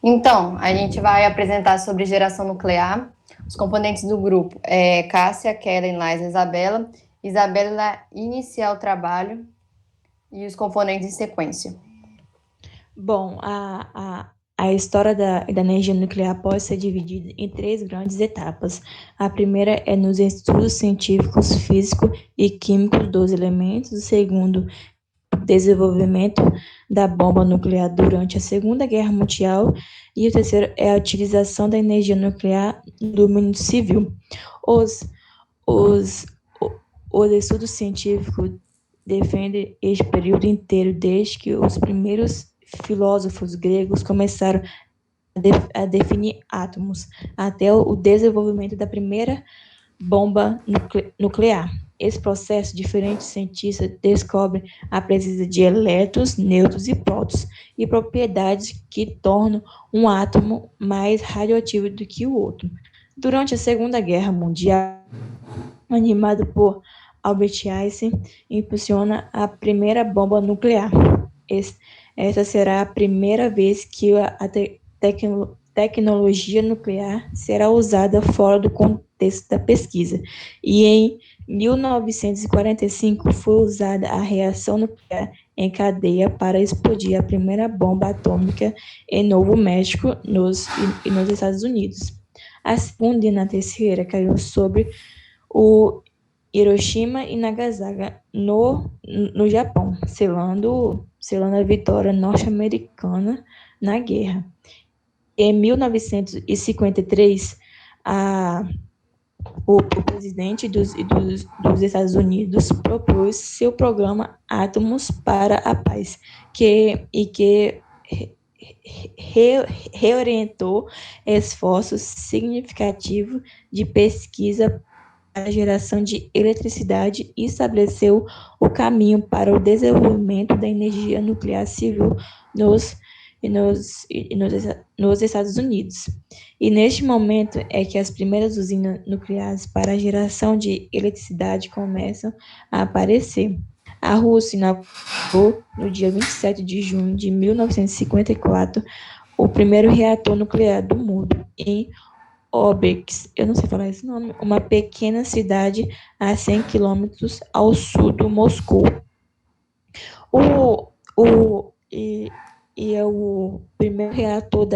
Então, a gente vai apresentar sobre geração nuclear. Os componentes do grupo é Cássia, Kellen, Laís, Isabela. Isabela iniciar o trabalho e os componentes em sequência. Bom, a história da energia nuclear pode ser dividida em três grandes etapas. A primeira é nos estudos científicos, físicos e químicos dos elementos. O segundo, desenvolvimento da bomba nuclear durante a Segunda Guerra Mundial. E o terceiro é a utilização da energia nuclear no domínio civil. Os, os, os estudos científicos defendem este período inteiro, desde que os primeiros filósofos gregos começaram a definir átomos, até o desenvolvimento da primeira bomba nuclear. Esse processo, diferentes cientistas descobrem a presença de elétrons, nêutrons e prótons, e propriedades que tornam um átomo mais radioativo do que o outro. Durante a Segunda Guerra Mundial, animado por Albert Einstein, impulsiona a primeira bomba nuclear. Essa será a primeira vez que a tecnologia nuclear será usada fora do contexto da pesquisa. E em 1945 foi usada a reação nuclear em cadeia para explodir a primeira bomba atômica em Novo México, nos Estados Unidos. A segunda e a terceira caiu sobre o Hiroshima e Nagasaki no Japão, selando a vitória norte-americana na guerra. Em 1953, o presidente dos Estados Unidos propôs seu programa Átomos para a Paz, que reorientou esforços significativos de pesquisa para a geração de eletricidade e estabeleceu o caminho para o desenvolvimento da energia nuclear civil nos, nos Estados Unidos. E neste momento é que as primeiras usinas nucleares para a geração de eletricidade começam a aparecer. A Rússia inaugurou, no dia 27 de junho de 1954, o primeiro reator nuclear do mundo, em Obrex, eu não sei falar esse nome, uma pequena cidade a 100 quilômetros ao sul de Moscou. O, o, e é o primeiro reator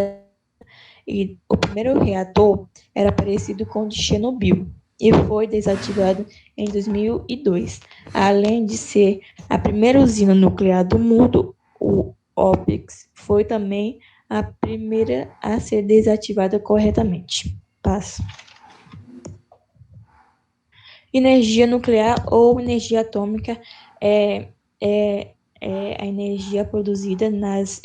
o primeiro reator era parecido com o de Chernobyl e foi desativado em 2002. Além de ser a primeira usina nuclear do mundo, o OPEX foi também a primeira a ser desativada corretamente. Passo. Energia nuclear ou energia atômica é, é, é a energia produzida nas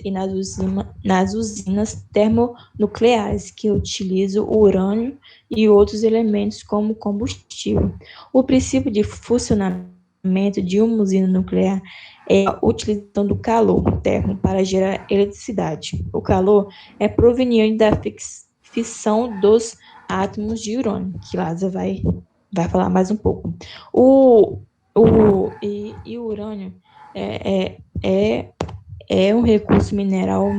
usinas termonucleares, que utilizam o urânio e outros elementos como combustível. O princípio de funcionamento de uma usina nuclear é a utilização do calor térmico para gerar eletricidade. O calor é proveniente da fissão dos átomos de urânio, que Lázaro vai falar mais um pouco. O urânio é um recurso mineral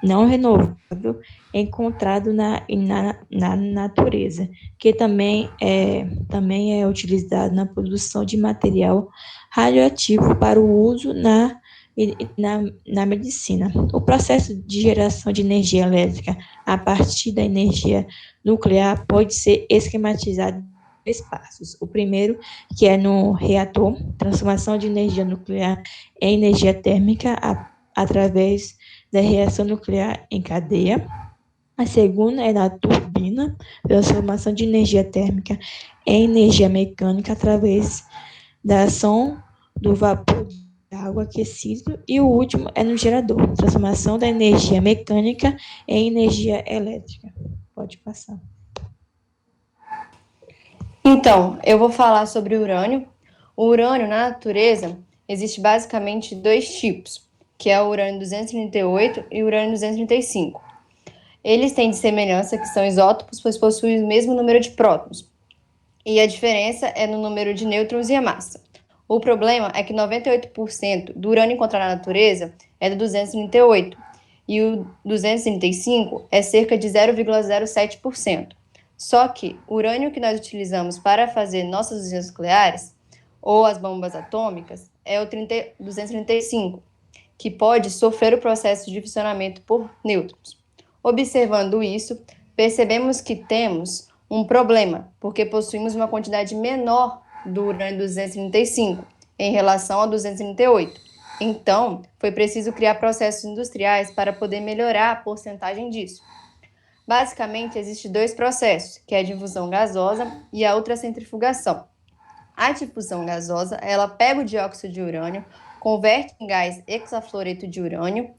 não renovável encontrado na natureza, que também é utilizado na produção de material radioativo para o uso na medicina. O processo de geração de energia elétrica a partir da energia nuclear pode ser esquematizado em três passos. O primeiro, que é no reator, transformação de energia nuclear em energia térmica através da reação nuclear em cadeia. A segunda é na turbina, transformação de energia térmica em energia mecânica através da ação do vapor de água aquecido. E o último é no gerador, transformação da energia mecânica em energia elétrica. Pode passar. Então, eu vou falar sobre o urânio. O urânio, na natureza, existe basicamente dois tipos, que é o urânio 238 e o urânio 235. Eles têm de semelhança que são isótopos, pois possuem o mesmo número de prótons. E a diferença é no número de nêutrons e a massa. O problema é que 98% do urânio encontrado na natureza é do 238, e o 235 é cerca de 0,07%. Só que o urânio que nós utilizamos para fazer nossas usinas nucleares ou as bombas atômicas é o 235, que pode sofrer o processo de fissionamento por nêutrons. Observando isso, percebemos que temos um problema, porque possuímos uma quantidade menor do urânio 235 em relação ao 238. Então, foi preciso criar processos industriais para poder melhorar a porcentagem disso. Basicamente, existem dois processos, que é a difusão gasosa e a ultracentrifugação. A difusão gasosa, ela pega o dióxido de urânio, converte em gás hexafluoreto de urânio.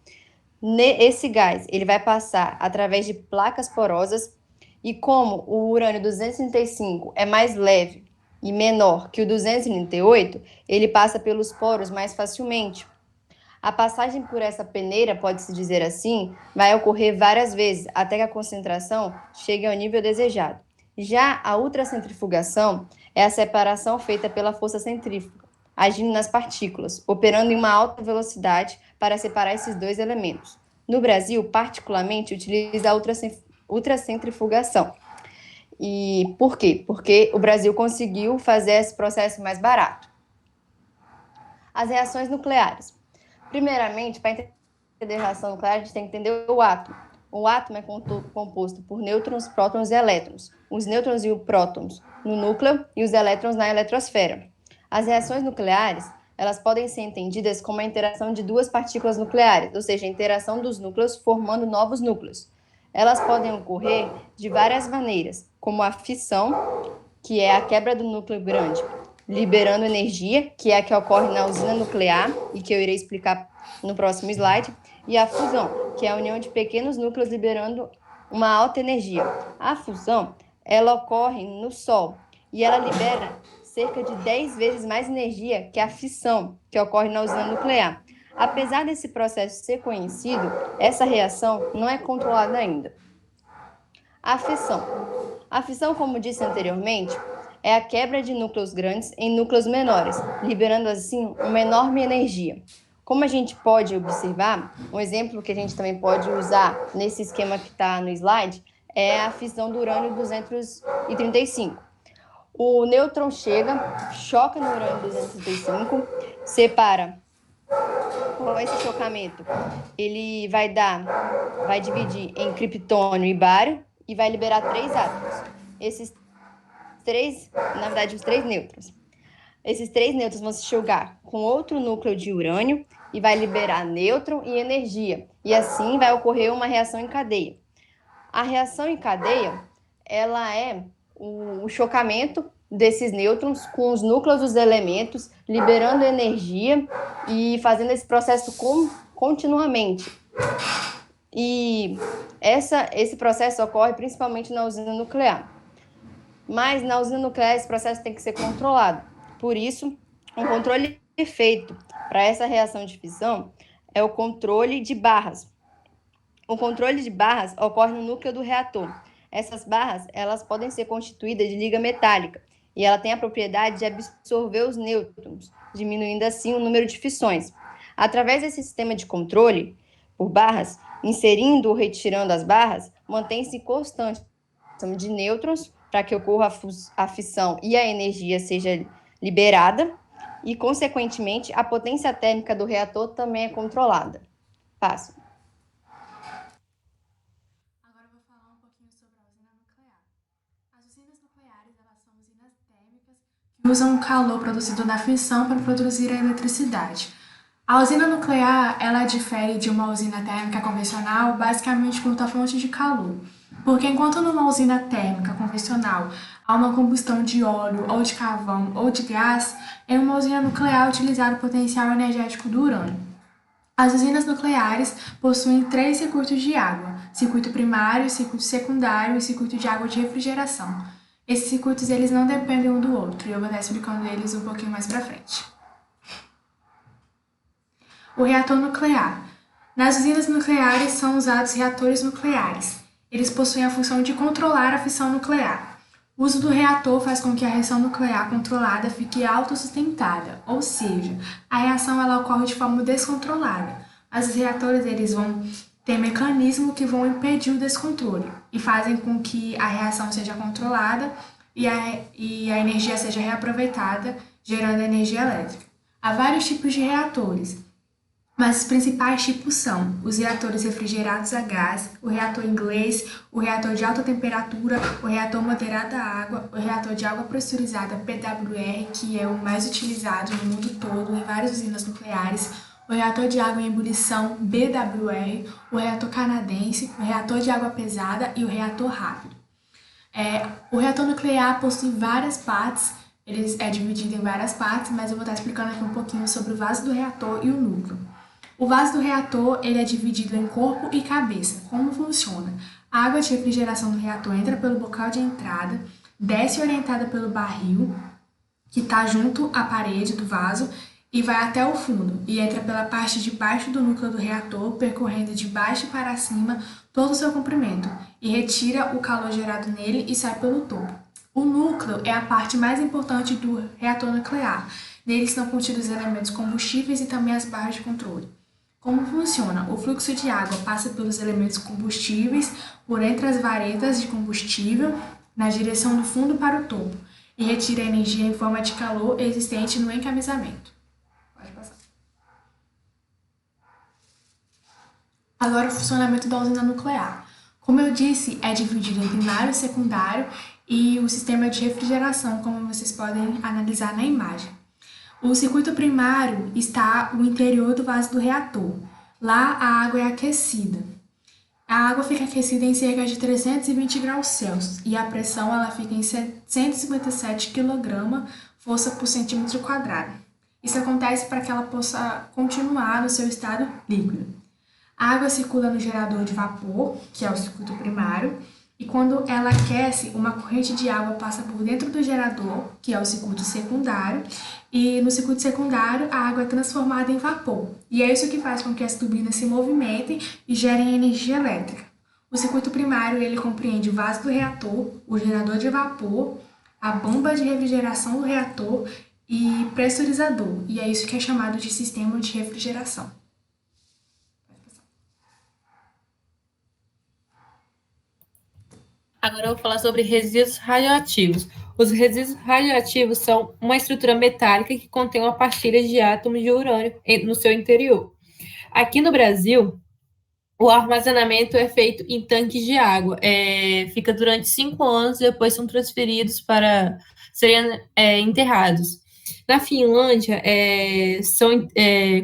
Esse gás ele vai passar através de placas porosas e como o urânio 235 é mais leve e menor que o 238, ele passa pelos poros mais facilmente. A passagem por essa peneira, pode-se dizer assim, vai ocorrer várias vezes até que a concentração chegue ao nível desejado. Já a ultracentrifugação é a separação feita pela força centrífuga, agindo nas partículas, operando em uma alta velocidade para separar esses dois elementos. No Brasil, particularmente, utiliza a ultracentrifugação. E por quê? Porque o Brasil conseguiu fazer esse processo mais barato. As reações nucleares. Primeiramente, para entender a reação nuclear, a gente tem que entender o átomo. O átomo é composto por nêutrons, prótons e elétrons. Os nêutrons e os prótons no núcleo e os elétrons na eletrosfera. As reações nucleares, elas podem ser entendidas como a interação de duas partículas nucleares, ou seja, a interação dos núcleos formando novos núcleos. Elas podem ocorrer de várias maneiras, como a fissão, que é a quebra do núcleo grande, liberando energia, que é a que ocorre na usina nuclear e que eu irei explicar no próximo slide, e a fusão, que é a união de pequenos núcleos liberando uma alta energia. A fusão, ela ocorre no Sol e ela libera cerca de 10 vezes mais energia que a fissão, que ocorre na usina nuclear. Apesar desse processo ser conhecido, essa reação não é controlada ainda. A fissão. A fissão, como disse anteriormente, é a quebra de núcleos grandes em núcleos menores, liberando assim uma enorme energia. Como a gente pode observar, um exemplo que a gente também pode usar nesse esquema que está no slide é a fissão do urânio 235. O nêutron chega, choca no urânio 235, separa. Com esse chocamento, ele vai dividir em criptônio e bário e vai liberar 3 átomos. Esses 3, na verdade, os 3 nêutrons. Esses 3 nêutrons vão se chocar com outro núcleo de urânio e vai liberar nêutron e energia. E assim vai ocorrer uma reação em cadeia. A reação em cadeia, ela é o chocamento desses nêutrons com os núcleos dos elementos, liberando energia e fazendo esse processo continuamente. E esse processo ocorre principalmente na usina nuclear. Mas na usina nuclear esse processo tem que ser controlado. Por isso, um controle feito para essa reação de fissão é o controle de barras. O controle de barras ocorre no núcleo do reator. Essas barras, elas podem ser constituídas de liga metálica e ela tem a propriedade de absorver os nêutrons, diminuindo assim o número de fissões. Através desse sistema de controle por barras, inserindo ou retirando as barras, mantém-se constante de nêutrons para que ocorra a fissão e a energia seja liberada e, consequentemente, a potência térmica do reator também é controlada. Passo. Agora eu vou falar um pouquinho sobre a usina nuclear. As usinas nucleares, elas são usinas térmicas que usam o calor produzido na fissão para produzir a eletricidade. A usina nuclear, ela difere de uma usina térmica convencional basicamente quanto à fonte de calor. Porque enquanto numa usina térmica convencional há uma combustão de óleo ou de carvão ou de gás, em uma usina nuclear é utilizado o potencial energético do urânio. As usinas nucleares possuem 3 circuitos de água: circuito primário, circuito secundário e circuito de água de refrigeração. Esses circuitos eles não dependem um do outro e eu vou estar explicando eles um pouquinho mais para frente. O reator nuclear. Nas usinas nucleares são usados reatores nucleares. Eles possuem a função de controlar a fissão nuclear. O uso do reator faz com que a reação nuclear controlada fique autossustentada, ou seja, a reação ela ocorre de forma descontrolada. Mas os reatores eles vão tem mecanismos que vão impedir o descontrole e fazem com que a reação seja controlada e a energia seja reaproveitada, gerando energia elétrica. Há vários tipos de reatores, mas os principais tipos são os reatores refrigerados a gás, o reator inglês, o reator de alta temperatura, o reator moderado a água, o reator de água pressurizada PWR, que é o mais utilizado no mundo todo em várias usinas nucleares, o reator de água em ebulição BWR, o reator canadense, o reator de água pesada e o reator rápido. O reator nuclear possui várias partes, ele é dividido em várias partes, mas eu vou estar explicando aqui um pouquinho sobre o vaso do reator e o núcleo. O vaso do reator ele é dividido em corpo e cabeça. Como funciona? A água de refrigeração do reator entra pelo bocal de entrada, desce orientada pelo barril, que está junto à parede do vaso, e vai até o fundo, e entra pela parte de baixo do núcleo do reator, percorrendo de baixo para cima todo o seu comprimento, e retira o calor gerado nele e sai pelo topo. O núcleo é a parte mais importante do reator nuclear. Nele estão contidos elementos combustíveis e também as barras de controle. Como funciona? O fluxo de água passa pelos elementos combustíveis, por entre as varetas de combustível, na direção do fundo para o topo, e retira a energia em forma de calor existente no encamisamento. Pode passar. Agora, o funcionamento da usina nuclear. Como eu disse, é dividido em primário e secundário e o sistema de refrigeração, como vocês podem analisar na imagem. O circuito primário está no interior do vaso do reator. Lá a água é aquecida. A água fica aquecida em cerca de 320 graus Celsius e a pressão ela fica em 157 kg força por centímetro quadrado. Isso acontece para que ela possa continuar no seu estado líquido. A água circula no gerador de vapor, que é o circuito primário, e quando ela aquece, uma corrente de água passa por dentro do gerador, que é o circuito secundário, e no circuito secundário a água é transformada em vapor. E é isso que faz com que as turbinas se movimentem e gerem energia elétrica. O circuito primário ele compreende o vaso do reator, o gerador de vapor, a bomba de refrigeração do reator e pressurizador. E é isso que é chamado de sistema de refrigeração. Agora eu vou falar sobre resíduos radioativos. Os resíduos radioativos são uma estrutura metálica que contém uma partilha de átomos de urânio no seu interior. Aqui no Brasil, o armazenamento é feito em tanques de água. Fica durante 5 anos e depois são transferidos para serem enterrados. Na Finlândia, são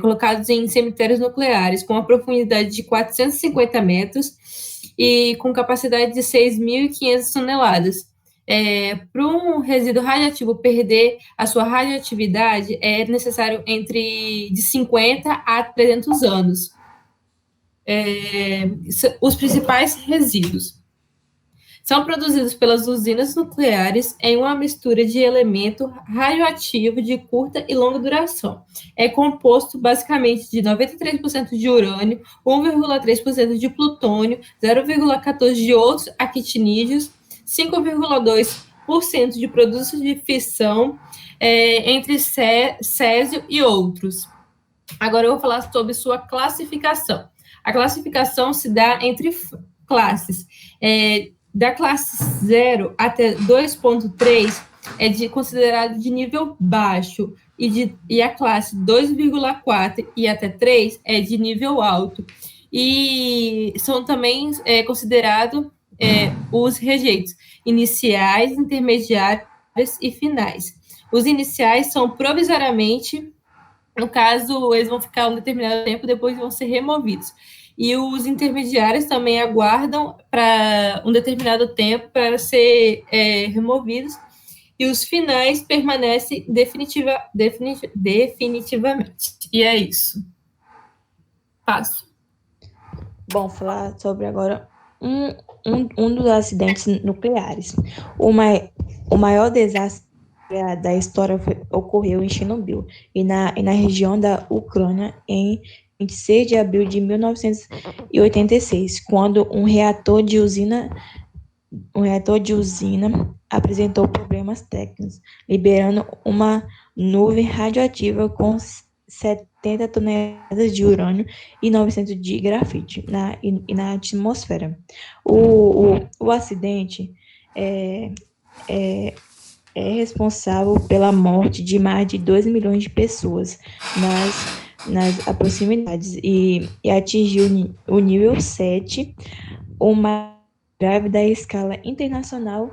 colocados em cemitérios nucleares com uma profundidade de 450 metros e com capacidade de 6.500 toneladas. Para um resíduo radioativo perder a sua radioatividade, é necessário de 50 a 300 anos. Os principais resíduos são produzidos pelas usinas nucleares em uma mistura de elemento radioativo de curta e longa duração. É composto basicamente de 93% de urânio, 1,3% de plutônio, 0,14% de outros actinídeos, 5,2% de produtos de fissão, entre césio e outros. Agora eu vou falar sobre sua classificação. A classificação se dá entre classes. Da classe 0 até 2,3 considerado de nível baixo, e a classe 2,4 e até 3 é de nível alto. E são também considerados os rejeitos iniciais, intermediários e finais. Os iniciais são provisoriamente, no caso, eles vão ficar um determinado tempo, depois vão ser removidos. E os intermediários também aguardam para um determinado tempo para ser removidos, e os finais permanecem definitivamente. E é isso. Passo. Bom, falar sobre agora um dos acidentes nucleares. O maior desastre da história ocorreu em Chernobyl e na região da Ucrânia em 26 de abril de 1986, quando um reator de usina apresentou problemas técnicos, liberando uma nuvem radioativa 70 toneladas de urânio e 900 de grafite na atmosfera. O acidente é responsável pela morte de mais de 2 milhões de pessoas nas proximidades e atingiu o nível 7, o mais grave da escala internacional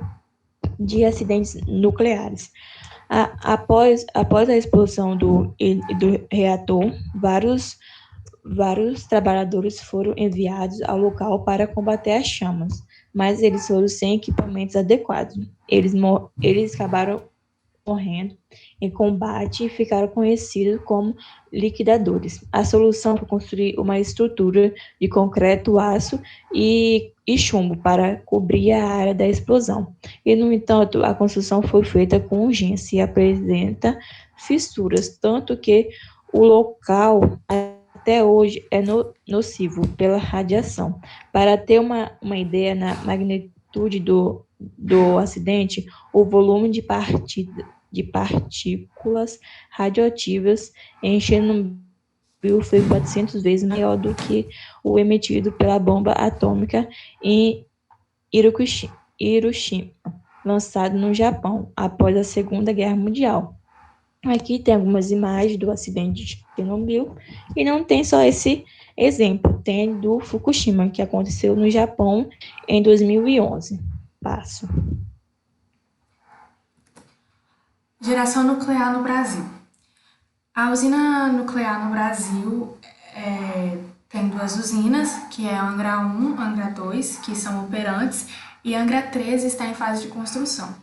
de acidentes nucleares. Após a explosão do reator, vários trabalhadores foram enviados ao local para combater as chamas, mas eles foram sem equipamentos adequados. Eles acabaram morrendo em combate e ficaram conhecidos como liquidadores. A solução foi construir uma estrutura de concreto, aço e chumbo para cobrir a área da explosão. E, no entanto, a construção foi feita com urgência e apresenta fissuras, tanto que o local até hoje é nocivo pela radiação. Para ter uma ideia na magnitude do acidente, o volume de partículas radioativas em Chernobyl foi 400 vezes maior do que o emitido pela bomba atômica em Hiroshima, lançado no Japão após a Segunda Guerra Mundial. Aqui tem algumas imagens do acidente de Chernobyl e não tem só esse exemplo, tem do Fukushima, que aconteceu no Japão em 2011. Passo. Geração nuclear no Brasil. A usina nuclear no Brasil tem duas usinas, que é a Angra 1, Angra 2, que são operantes, e Angra 3 está em fase de construção.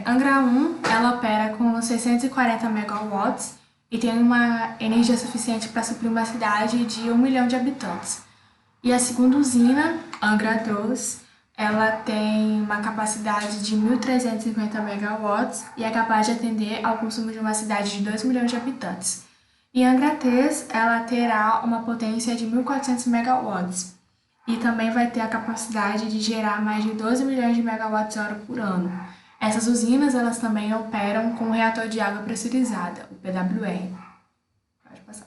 Angra 1, ela opera com 640 megawatts e tem uma energia suficiente para suprir uma cidade de 1 milhão de habitantes. E a segunda usina, Angra 2, ela tem uma capacidade de 1.350 megawatts e é capaz de atender ao consumo de uma cidade de 2 milhões de habitantes. E Angra 3, ela terá uma potência de 1.400 megawatts e também vai ter a capacidade de gerar mais de 12 milhões de megawatts-hora por ano. Essas usinas, elas também operam com um reator de água pressurizada, o PWR. Pode passar.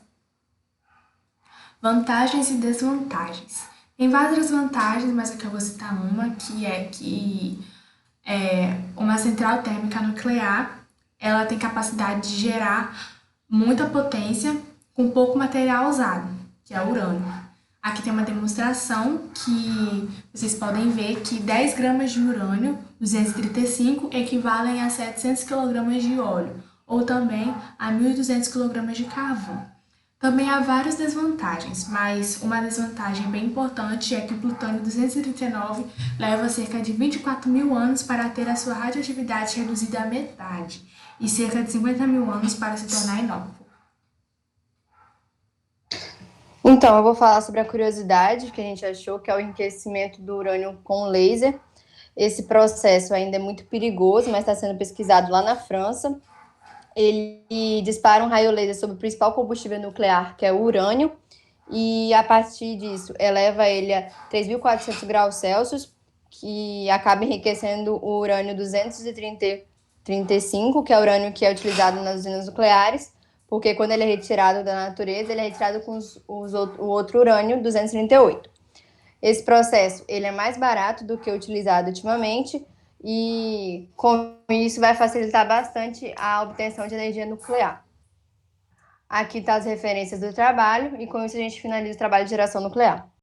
Vantagens e desvantagens. Tem várias vantagens, mas aqui eu vou citar uma, que é que uma central térmica nuclear, ela tem capacidade de gerar muita potência com pouco material usado, que é o urânio. Aqui tem uma demonstração que vocês podem ver que 10 gramas de urânio 235 equivalem a 700 kg de óleo, ou também a 1.200 kg de carvão. Também há várias desvantagens, mas uma desvantagem bem importante é que o plutônio 239 leva cerca de 24 mil anos para ter a sua radioatividade reduzida à metade e cerca de 50 mil anos para se tornar inócuo. Então, eu vou falar sobre a curiosidade que a gente achou, que é o enriquecimento do urânio com laser. Esse processo ainda é muito perigoso, mas está sendo pesquisado lá na França. Ele dispara um raio laser sobre o principal combustível nuclear, que é o urânio, e a partir disso eleva ele a 3.400 graus Celsius, que acaba enriquecendo o urânio 235, que é o urânio que é utilizado nas usinas nucleares, porque quando ele é retirado da natureza, ele é retirado com o outro urânio 238. Esse processo ele é mais barato do que o utilizado ultimamente, e com isso vai facilitar bastante a obtenção de energia nuclear. Aqui estão as referências do trabalho, e com isso a gente finaliza o trabalho de geração nuclear.